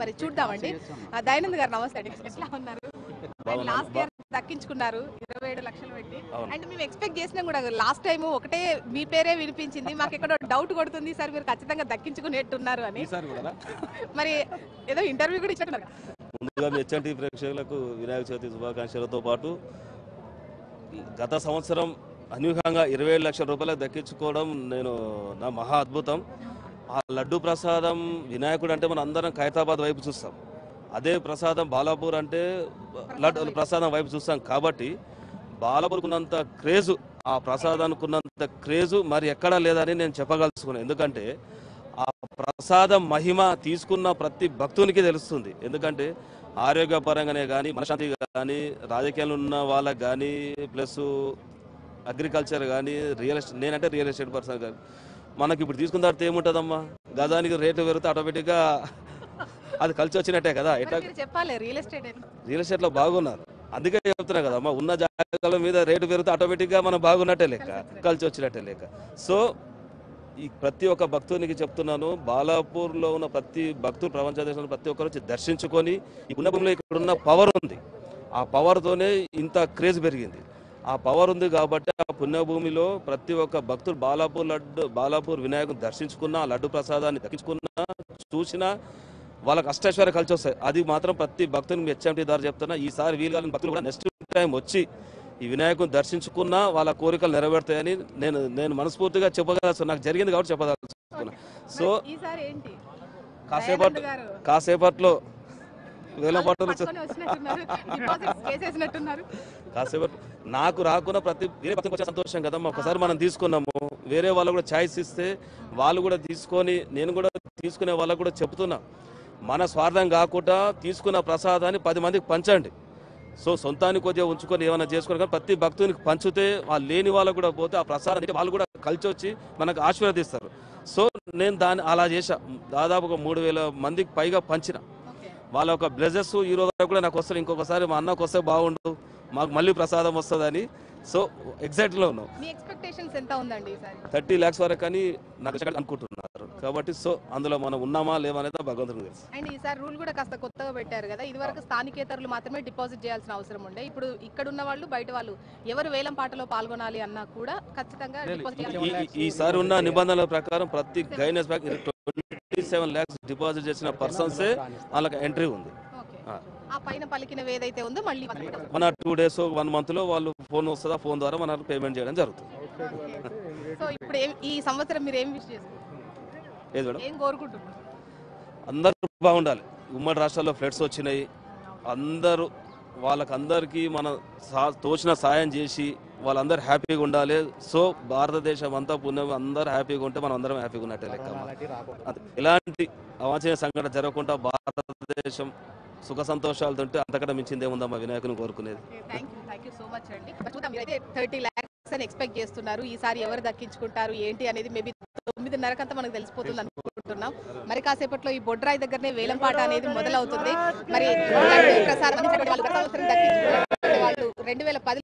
మరి చూద్దామండి. దయానంద్ గారు నమస్తే అండి. ఎట్లా ఉన్నారు? లాస్ట్ ఇయర్ దక్కించుకున్నారు 27 లక్షలు పెట్టి. అండ్ మేము ఎక్స్పెక్ట్ చేసినాం కూడా లాస్ట్ టైం ఒకటే మీ పేరే వినిపించింది. మాకు ఎక్కడో డౌట్ కొడుతుంది సార్ మీరు ఖచ్చితంగా దక్కించుకునేట్టున్నారు అని. మరి ఏదో ఇంటర్వ్యూ కూడా ఇచ్చారు. ముందుగా మీ హెచ్ఎన్టీ ప్రేక్షకులకు వినాయక చవితి శుభాకాంక్షలతో పాటు గత సంవత్సరం అనూహ్యంగా 27 లక్షల రూపాయలకు దక్కించుకోవడం నా మహా అద్భుతం. ఆ లడ్డు ప్రసాదం వినాయకుడు అంటే మనం అందరం ఖైరతాబాద్ వైపు చూస్తాం, అదే ప్రసాదం బాలాపూర్ అంటే లడ్డు ప్రసాదం వైపు చూస్తాం. కాబట్టి బాలాపూర్కున్నంత క్రేజు, ఆ ప్రసాదానికి ఉన్నంత క్రేజు మరి ఎక్కడా లేదని నేను చెప్పగలుచుకున్నాను. ఎందుకంటే ఆ ప్రసాదం మహిమ తీసుకున్న ప్రతి భక్తునికి తెలుస్తుంది. ఎందుకంటే ఆరోగ్యపరంగానే కానీ, మనశాంతి కానీ, రాజకీయాలు ఉన్న వాళ్ళకి కానీ, ప్లస్ అగ్రికల్చర్ కానీ, నేనంటే రియల్ ఎస్టేట్ పర్సన్ కానీ మనకి ఇప్పుడు తీసుకున్న తర్వాత ఏముంటుందమ్మా, గజానికి రేటు పెరిగితే ఆటోమేటిక్గా అది కలిసి వచ్చినట్టే కదా. ఎట్లా చెప్పాలి, రియల్ ఎస్టేట్లో బాగున్నారు, అందుకే చెప్తున్నా కదమ్మా, ఉన్న జాగాల మీద రేటు పెరిగితే ఆటోమేటిక్గా మనం బాగున్నట్టే లెక్క, కలిసి వచ్చినట్టే లెక్క. సో ఈ ప్రతి ఒక్క భక్తునికి చెప్తున్నాను, బాలాపూర్లో ఉన్న ప్రతి భక్తులు, ప్రపంచ దేశంలో ప్రతి ఒక్కరు వచ్చి దర్శించుకొని, ఈ పుణ్యభూమిలో ఇక్కడ ఉన్న పవర్ ఉంది, ఆ పవర్తోనే ఇంత క్రేజ్ పెరిగింది. ఆ పవర్ ఉంది కాబట్టి ఆ పుణ్యభూమిలో ప్రతి ఒక్క భక్తులు బాలాపూర్ వినాయకుని దర్శించుకున్నా, లడ్డు ప్రసాదాన్ని దక్కించుకున్నా, చూసినా వాళ్ళకి అష్టైశ్వర్య కలిసి వస్తాయి. అది మాత్రం ప్రతి భక్తునికి హెచ్ఎంటీ ద్వారా చెప్తున్నా. ఈసారి వీళ్ళని భక్తులు కూడా నెక్స్ట్ టైం వచ్చి ఈ వినాయకుని దర్శించుకున్నా వాళ్ళ కోరికలు నెరవేరుతాయని నేను మనస్ఫూర్తిగా చెప్పగలను. నాకు జరిగింది కాబట్టి చెప్పదలుచుకున్నా. సో కాసేపట్లో వేల పాటలు కాసేపట్లో నాకు రాకున్న వేరే భక్తులకు సంతోషం కదమ్మా. ఒకసారి మనం తీసుకున్నాము, వేరే వాళ్ళు కూడా ఛాయిస్ ఇస్తే వాళ్ళు కూడా తీసుకొని, నేను కూడా తీసుకునే వాళ్ళకు కూడా చెప్తున్నా, మన స్వార్థం కాకుండా తీసుకున్న ప్రసాదాన్ని 10 మందికి పంచండి. సో సొంతానికి కొద్దిగా ఉంచుకొని ఏమైనా చేసుకుని కానీ ప్రతి భక్తునికి పంచితే వాళ్ళు లేని వాళ్ళకు కూడా పోతే ఆ ప్రసాదం వాళ్ళు కూడా కలిసి వచ్చి మనకు ఆశీర్వదిస్తారు. సో నేను దాన్ని అలా చేశా, దాదాపు ఒక 3000 మందికి పైగా పంచిన. వాళ్ళ ఒక బ్లెజెస్ ఈ రోజు కూడా నాకు వస్తారు, ఇంకొకసారి మా అన్నకు వస్తే బాగుండు, మాకు మళ్ళీ ప్రసాదం వస్తుందని. సో ఎగ్జాక్ట్లో ఉన్నాం. 30 lakhs వరకు అని నాకు అనుకుంటున్నారు. కాబట్టి సో అందులో మనం ఉన్నామా లేవనేది భగవంతునికి తెలుసు. అండ్ ఈసారి రూల్ కూడా కాస్త కొత్తగా పెట్టారు కదా, ఇది వరకు స్థానికేతరులు మాత్రమే డిపాజిట్ చేయాల్సిన అవసరం ఉండే, ఇప్పుడు ఇక్కడ ఉన్న వాళ్ళు బయట వాళ్ళు ఎవరు వేలం పాటలో పాల్గొనాలి అన్నా కూడా ఖచ్చితంగా ఈసారి ఉన్న నిబంధనల ప్రకారం ప్రతి గైనెస్ బ్యాంక్ 27 lakhs డిపాజిట్ చేసిన పర్సన్సే వాళ్ళకి ఎంట్రీ ఉంది. ఆ పైన పలికిన ఏదైతే ఉందో మళ్ళీ మన 2 days 1 month లో వాళ్ళు ఫోన్ వస్తుందా, ఫోన్ ద్వారా మనకు పేమెంట్ చేయడం జరుగుతుంది. సో ఇప్పుడు ఈ సంవత్సరం మీరు ఏం విష్ చేస్తారు, ఏం కోరుకుంటున్నారు? అందరూ బాగుండాలి. ఉమ్మడి రాష్ట్రాల్లో ఫ్లడ్స్ వచ్చినాయి, వాళ్ళకందరికీ మన తోచిన సాయం చేసి వాళ్ళందరూ హ్యాపీగా ఉండాలి. సో భారతదేశం అంతా పుణ్యం, అందరూ హ్యాపీగా ఉంటే మనం అందరం హ్యాపీగా ఉన్నట్టే లెక్క. ఎలాంటి అవాంఛనీయ సంఘటన జరగకుండా భారతదేశం సుఖ సంతోషాలతో ఉంటే అంతకంటే మించింది ఏముందమ్మా వినాయకుని కోరుకునేది. 30 lakhs అని ఎక్స్పెక్ట్ చేస్తున్నారు. ఈసారి ఎవరు దక్కించుకుంటారు ఏంటి అనేది మేబీ 9:30 మనకు తెలిసిపోతుంది అనుకుంటున్నాం. మరి కాసేపట్లో ఈ బొడ్రాయి దగ్గరనే వేలం పాట అనేది మొదలవుతుంది. మరి ప్రసాదం వాళ్ళు 2010